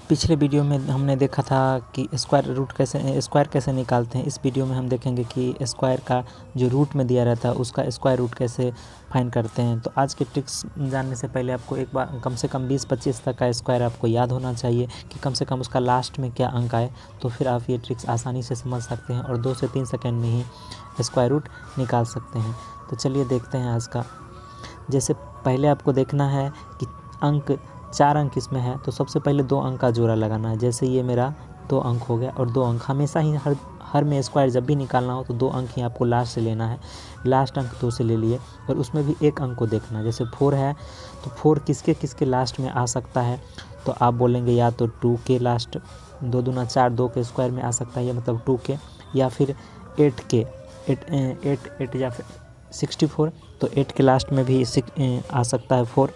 पिछले वीडियो में हमने देखा था कि स्क्वायर कैसे निकालते हैं। इस वीडियो में हम देखेंगे कि स्क्वायर का जो रूट में दिया रहता है उसका स्क्वायर रूट कैसे फाइंड करते हैं। तो आज के ट्रिक्स जानने से पहले आपको एक बार कम से कम 20-25 तक का स्क्वायर आपको याद होना चाहिए कि कम से कम उसका लास्ट में क्या अंक आए, तो फिर आप ये ट्रिक्स आसानी से समझ सकते हैं और 2 से 3 सेकेंड में ही स्क्वायर रूट निकाल सकते हैं। तो चलिए देखते हैं आज का। जैसे पहले आपको देखना है कि अंक 4 अंक इसमें है, तो सबसे पहले 2 अंक का जोड़ा लगाना है। जैसे ये मेरा 2 अंक हो गया और 2 अंक हमेशा ही हर में स्क्वायर जब भी निकालना हो तो 2 अंक ही आपको लास्ट से लेना है। लास्ट अंक 2 से ले लिए और उसमें भी 1 अंक को देखना है। जैसे 4 है तो 4 किसके लास्ट में आ सकता है, तो आप बोलेंगे या तो 2 के लास्ट, 2 दूना 4, 2 के स्क्वायर में आ सकता है, ये मतलब 2 के, या फिर 8 के, 8 या फिर 64, तो 8 के लास्ट में भी आ सकता है 4।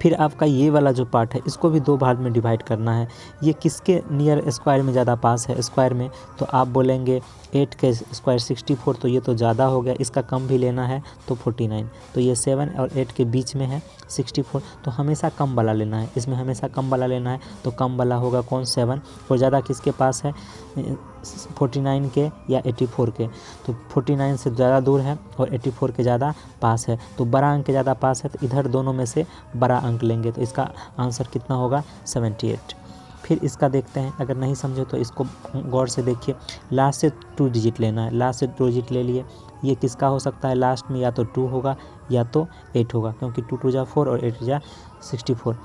फिर आपका ये वाला जो पार्ट है इसको भी 2 भाग में डिवाइड करना है। ये किसके नियर स्क्वायर में ज़्यादा पास है स्क्वायर में, तो आप बोलेंगे 8 के स्क्वायर 64, तो ये तो ज़्यादा हो गया, इसका कम भी लेना है तो 49। तो ये 7 और 8 के बीच में है 64, तो हमेशा कम वाला लेना है। इसमें हमेशा कम वाला लेना है, तो कम वाला होगा कौन, 7। और ज़्यादा किसके पास है, 49 के या 84 के, तो 49 से ज़्यादा दूर है और 84 के ज़्यादा पास है, तो बड़ा अंक के ज़्यादा पास है, तो इधर दोनों में से बड़ा अंक लेंगे, तो इसका आंसर कितना होगा, 78। फिर इसका देखते हैं, अगर नहीं समझे तो इसको गौर से देखिए। लास्ट से 2 डिजिट लेना है, लास्ट से 2 डिजिट ले लिए। ये किसका हो सकता है लास्ट में, या तो 2 होगा या तो 8 होगा, क्योंकि 2 2 जा 4 और 8 जा 64।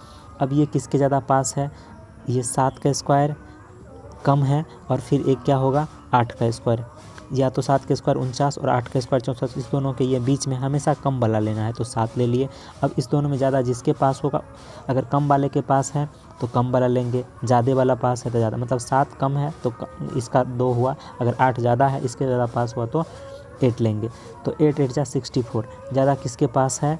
अब ये किसके ज़्यादा पास है, ये 7 का स्क्वायर कम है, और फिर एक क्या होगा, 8 का स्क्वायर। या तो 7 का स्क्वायर 49 और 8 का स्क्वायर 64, इस दोनों के ये बीच में हमेशा कम वाला लेना है, तो 7 ले लिए। अब इस दोनों में ज़्यादा जिसके पास होगा, अगर कम वाले के पास है तो कम वाला लेंगे, ज़्यादा वाला पास है तो ज़्यादा, मतलब 7 कम है तो इसका 2 हुआ, अगर 8 ज़्यादा है इसके ज़्यादा पास हुआ तो 8 लेंगे। तो 8 8 जा 64, ज़्यादा किसके पास है,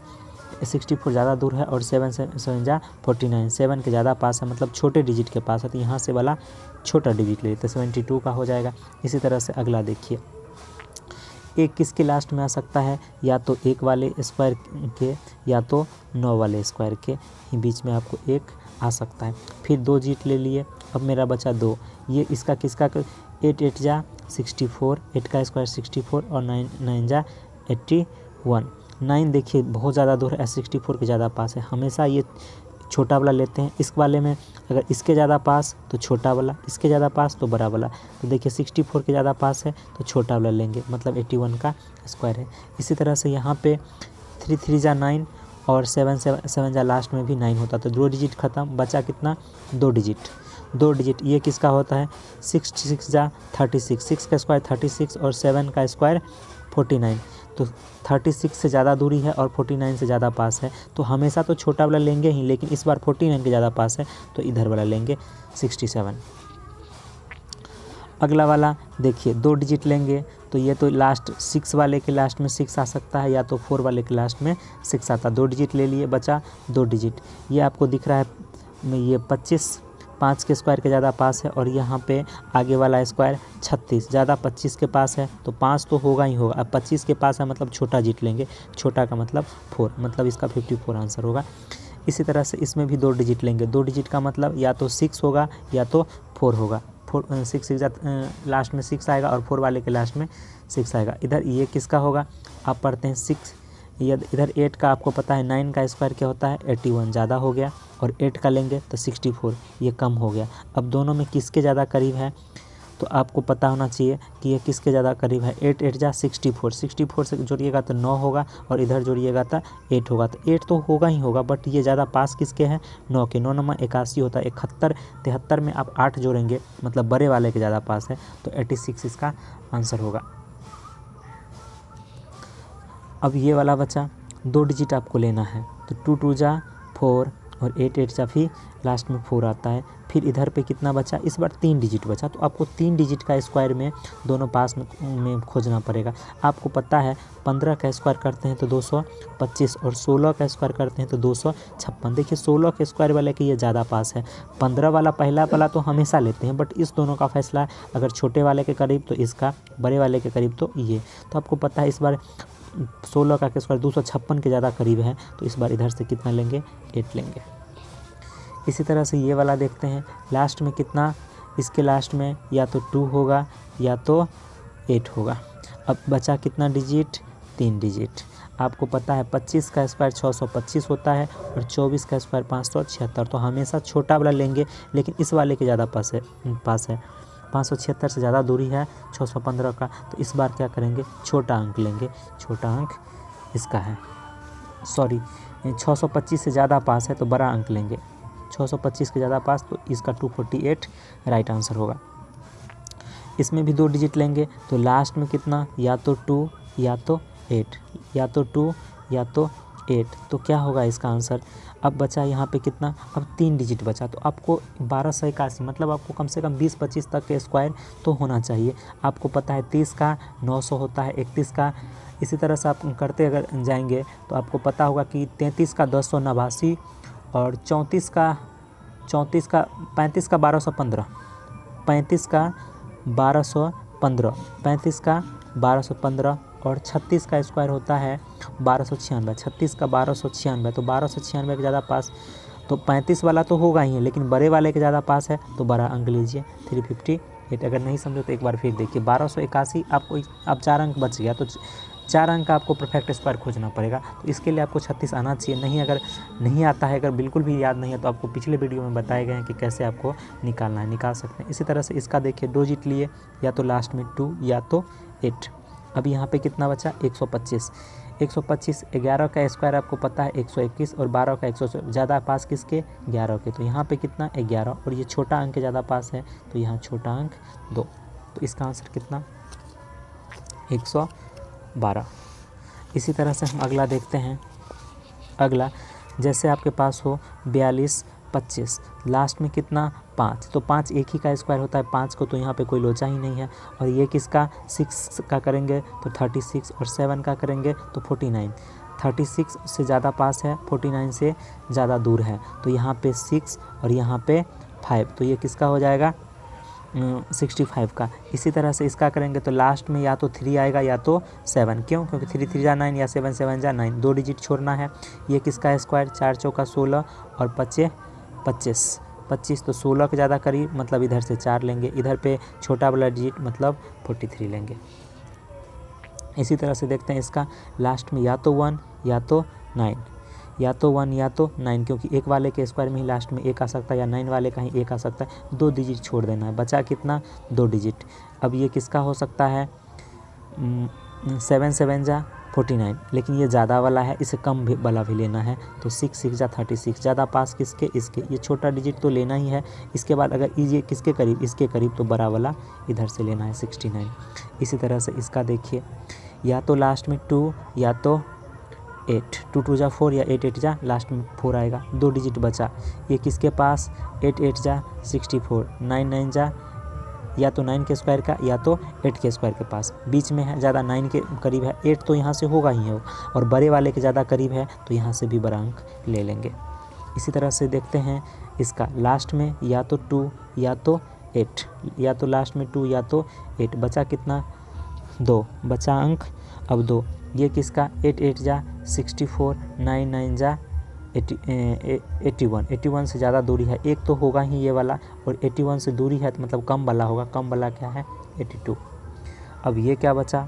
64 ज़्यादा दूर है, और 7 7 जा 49, 7 के ज़्यादा पास है, मतलब छोटे डिजिट के पास है, तो यहाँ से वाला छोटा डिजिट ले तो 72 का हो जाएगा। इसी तरह से अगला देखिए, एक किसके लास्ट में आ सकता है, या तो 1 वाले स्क्वायर के या तो 9 वाले स्क्वायर के ही बीच में आपको 1 आ सकता है। फिर 2 डिजिट ले लिए, अब मेरा बचा 2, ये इसका किसका, 8 8 जा 64, 8 का स्क्वायर 64 और 9 9 जा 81। 9 देखिए बहुत ज़्यादा दूर है, 64 के ज़्यादा पास है, हमेशा ये छोटा वाला लेते हैं। इस वाले में अगर इसके ज़्यादा पास तो छोटा वाला, इसके ज़्यादा पास तो बड़ा वाला, तो देखिए 64 के ज़्यादा पास है तो छोटा वाला लेंगे, मतलब 81 का स्क्वायर है। इसी तरह से यहाँ पे 3 3 जा 9 और 7 7 जा लास्ट में भी 9 होता, तो 2 डिजिट ख़त्म, बचा कितना, 2 डिजिट। ये किसका होता है, 6 6 जा 36, 6 का स्क्वायर 36 और 7 का स्क्वायर 49, तो 36 से ज़्यादा दूरी है और 49 से ज़्यादा पास है, तो हमेशा तो छोटा वाला लेंगे ही, लेकिन इस बार 49 के ज़्यादा पास है तो इधर वाला लेंगे 67। अगला वाला देखिए 2 डिजिट लेंगे, तो ये तो लास्ट 6 वाले के लास्ट में 6 आ सकता है, या तो 4 वाले के लास्ट में 6 आता। 2 डिजिट ले लिए, बचा 2 डिजिट। ये आपको दिख रहा है, ये 25 5 के स्क्वायर के ज़्यादा पास है, और यहाँ पे आगे वाला स्क्वायर 36 ज़्यादा 25 के पास है, तो 5 तो होगा ही होगा। अब 25 के पास है मतलब छोटा डिजिट लेंगे, छोटा का मतलब 4, मतलब इसका 54 आंसर होगा। इसी तरह से इसमें भी 2 डिजिट लेंगे, 2 डिजिट का मतलब या तो 6 होगा या तो 4 होगा। 6 लास्ट में 6 आएगा और 4 वाले के लास्ट में 6 आएगा। इधर ये किसका होगा, आप पढ़ते हैं 6, इधर 8 का आपको पता है, 9 का स्क्वायर क्या होता है, 81 ज़्यादा हो गया, और 8 का लेंगे तो 64, ये कम हो गया। अब दोनों में किसके ज़्यादा करीब है, तो आपको पता होना चाहिए कि ये किसके ज़्यादा करीब है। 8 8 जा 64, 64 से जोड़िएगा तो 9 होगा, और इधर जोड़िएगा तो 8 होगा, तो 8 तो होगा ही होगा, बट ये ज़्यादा पास किसके हैं, 9 के। 9 9 81 होता है, 71 73 में आप 8 जोड़ेंगे, मतलब बड़े वाले के ज़्यादा पास है, तो 86 इसका आंसर होगा। अब ये वाला बचा, 2 डिजिट आपको लेना है, तो 2 2 जा 4 और 8 8 जा फिर लास्ट में 4 आता है। फिर इधर पे कितना बचा, इस बार 3 डिजिट बचा, तो आपको 3 डिजिट का स्क्वायर में दोनों पास में खोजना पड़ेगा। आपको पता है 15 का स्क्वायर करते हैं तो 225, और 16 का स्क्वायर करते हैं तो 256। देखिए 16 के स्क्वायर वाले के ये ज़्यादा पास है, 15 वाला पहला वाला तो हमेशा लेते हैं, बट इस दोनों का फैसला अगर छोटे वाले के करीब तो इसका, बड़े वाले के करीब तो ये। तो आपको पता है इस बार 16 का स्क्वायर 256 के ज़्यादा करीब है, तो इस बार इधर से कितना लेंगे, 8 लेंगे। इसी तरह से ये वाला देखते हैं, लास्ट में कितना, इसके लास्ट में या तो 2 होगा या तो 8 होगा। अब बचा कितना डिजिट, 3 डिजिट। आपको पता है 25 का स्क्वायर 625 होता है और 24 का स्क्वायर 576। तो हमेशा छोटा वाला लेंगे, लेकिन इस वाले के ज़्यादा पास है 576 से ज़्यादा दूरी है 615 का। तो इस बार क्या करेंगे, छोटा अंक लेंगे। छोटा अंक इसका है, सॉरी 625 से ज़्यादा पास है तो बड़ा अंक लेंगे। 625 के ज़्यादा पास, तो इसका 248 राइट आंसर होगा। इसमें भी 2 डिजिट लेंगे, तो लास्ट में कितना, या तो 2 या तो 8, या तो 2 या तो 8। तो क्या होगा इसका आंसर। अब बचा यहाँ पे कितना, अब 3 डिजिट बचा। तो आपको 1281, मतलब आपको कम से कम 20-25 तक के स्क्वायर तो होना चाहिए। आपको पता है 30 का 900 होता है, 31 का। इसी तरह से आप करते अगर जाएंगे तो आपको पता होगा कि 33 का 1089 और 34 का 35 का 1215, 35 का 1215, 35 का 1215 और 36 का स्क्वायर होता है 1296। 36 का 1296, तो 1296 के ज़्यादा पास, तो 35 वाला तो होगा ही है, लेकिन बड़े वाले के ज़्यादा पास है तो बड़ा अंक लीजिए 358। अगर नहीं समझो तो एक बार फिर देखिए, 1281 आपको, अब 4 अंक बच गया, तो 4 अंक का आपको परफेक्ट स्क्वायर खोजना पड़ेगा। तो इसके लिए आपको 36 आना चाहिए। नहीं, अगर नहीं आता है, अगर बिल्कुल भी याद नहीं है, तो आपको पिछले वीडियो में बताए गए हैं कि कैसे आपको निकालना है, निकाल सकते हैं। इसी तरह से इसका देखिए 2 डिजिट लिए, या तो लास्ट में 2 या तो 8। अब यहाँ पे कितना बचा, 125। 125, 11 का स्क्वायर आपको पता है 121 और 12 का 100, ज़्यादा पास किसके, 11 के। तो यहाँ पे कितना, 11, और ये छोटा अंक ज़्यादा पास है तो यहाँ छोटा अंक 2। तो इसका आंसर कितना, 112। इसी तरह से हम अगला देखते हैं। अगला, जैसे आपके पास हो 42, 25, लास्ट में कितना, 5। तो 5 एक ही का स्क्वायर होता है, 5 को तो यहाँ पे कोई लोचा ही नहीं है। और ये किसका, 6 का करेंगे तो 36, और 7 का करेंगे तो 49। 36 से ज़्यादा पास है, 49 से ज़्यादा दूर है। तो यहाँ पे 6 और यहाँ पे 5, तो ये किसका हो जाएगा, 65 का। इसी तरह से इसका करेंगे तो लास्ट में या तो 3 आएगा या तो 7। क्यों, क्योंकि 3 3 जा 9 या 7 7 जा 9, 2 डिजिट छोड़ना है। ये किसका स्क्वायर, 4 चौका 16 और 5 25, 25 तो 16 के ज़्यादा करीब, मतलब इधर से 4 लेंगे, इधर पे छोटा वाला डिजिट मतलब 43 लेंगे। इसी तरह से देखते हैं इसका, लास्ट में या तो 1 या तो 9, या तो 1 या तो 9, क्योंकि एक वाले के स्क्वायर में ही लास्ट में 1 आ सकता है, या 9 वाले का ही 1 आ सकता है। 2 डिजिट छोड़ देना है, बचा कितना, 2 डिजिट। अब ये किसका हो सकता है, 7 7 जा 49, लेकिन ये ज़्यादा वाला है, इसे कम भी वाला भी लेना है। तो 6 6 जा 36, ज़्यादा पास किसके, इसके। ये छोटा डिजिट तो लेना ही है। इसके बाद अगर ये किसके करीब, इसके करीब, तो बड़ा वाला इधर से लेना है 69। इसी तरह से इसका देखिए, या तो लास्ट में 2 या तो 8, 2 2 जा 4 या 8 8 जा लास्ट में 4 आएगा। 2 डिजिट बचा, ये किसके पास, 8 8 जा 64, 9 9 जा या तो 9 के स्क्वायर का या तो 8 के स्क्वायर के पास, बीच में है, ज़्यादा 9 के करीब है, 8 तो यहाँ से होगा ही है, और बड़े वाले के ज़्यादा करीब है तो यहाँ से भी बड़ा अंक ले लेंगे। इसी तरह से देखते हैं इसका, लास्ट में या तो 2 या तो 8, या तो लास्ट में 2 या तो 8, बचा कितना, 2 बचा अंक। अब 2, ये किसका, 8 8 जा 64, 9 9 जा 81, 81 से ज़्यादा दूरी है, एक तो होगा ही ये वाला, और 81 से दूरी है तो मतलब कम वाला होगा, कम वाला क्या है, 82। अब ये क्या बचा,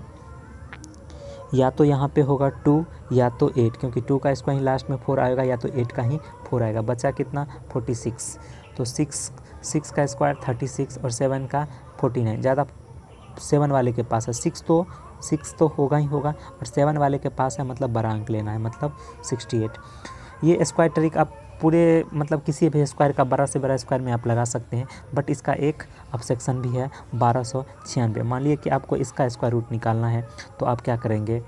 या तो यहाँ पे होगा 2 या तो 8, क्योंकि 2 का स्क्वायर ही लास्ट में 4 आएगा, या तो 8 का ही 4 आएगा। बचा कितना, 46। तो 6 का स्क्वायर 36 और 7 का 49, ज़्यादा 7 वाले के पास है, 6 तो होगा ही होगा, और 7 वाले के पास है, मतलब बड़ा अंक लेना है, मतलब 68। ये स्क्वायर ट्रिक आप पूरे, मतलब किसी भी स्क्वायर का बड़ा से बड़ा स्क्वायर में आप लगा सकते हैं, बट इसका एक ऑब्जेक्शन भी है, 1296। मान लीजिए कि आपको इसका स्क्वायर रूट निकालना है, तो आप क्या करेंगे,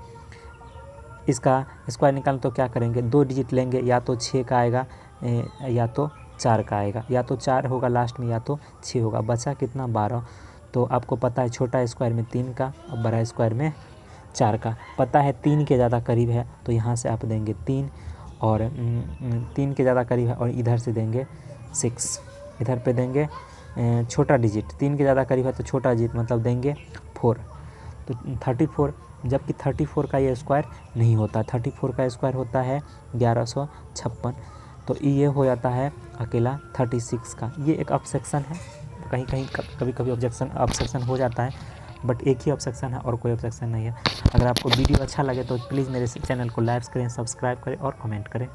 इसका स्क्वायर निकालना तो क्या करेंगे, 2 डिजिट लेंगे, या तो 6 का आएगा या तो 4 का आएगा, या तो 4 होगा लास्ट में या तो 6 होगा। बचा कितना, 12। तो आपको पता है छोटा स्क्वायर में 3 का और बड़ा स्क्वायर में 4 का, पता है 3 के ज़्यादा करीब है तो यहाँ से आप देंगे 3, और 3 के ज़्यादा करीब है और इधर से देंगे 6, इधर पे देंगे छोटा डिजिट, 3 के ज़्यादा करीब है तो छोटा डिजिट मतलब देंगे 4, तो 34, जबकि 34 का ये स्क्वायर नहीं होता, 34 का स्क्वायर होता है 1156। तो ये हो जाता है अकेला 36 का। ये एक ऑब्जेक्शन है, कहीं कहीं कभी कभी ऑब्जेक्शन हो जाता है, बट एक ही ऑब्जेक्शन है और कोई ऑब्जेक्शन नहीं है। अगर आपको वीडियो अच्छा लगे तो प्लीज़ मेरे चैनल को लाइक करें, सब्सक्राइब करें और कमेंट करें।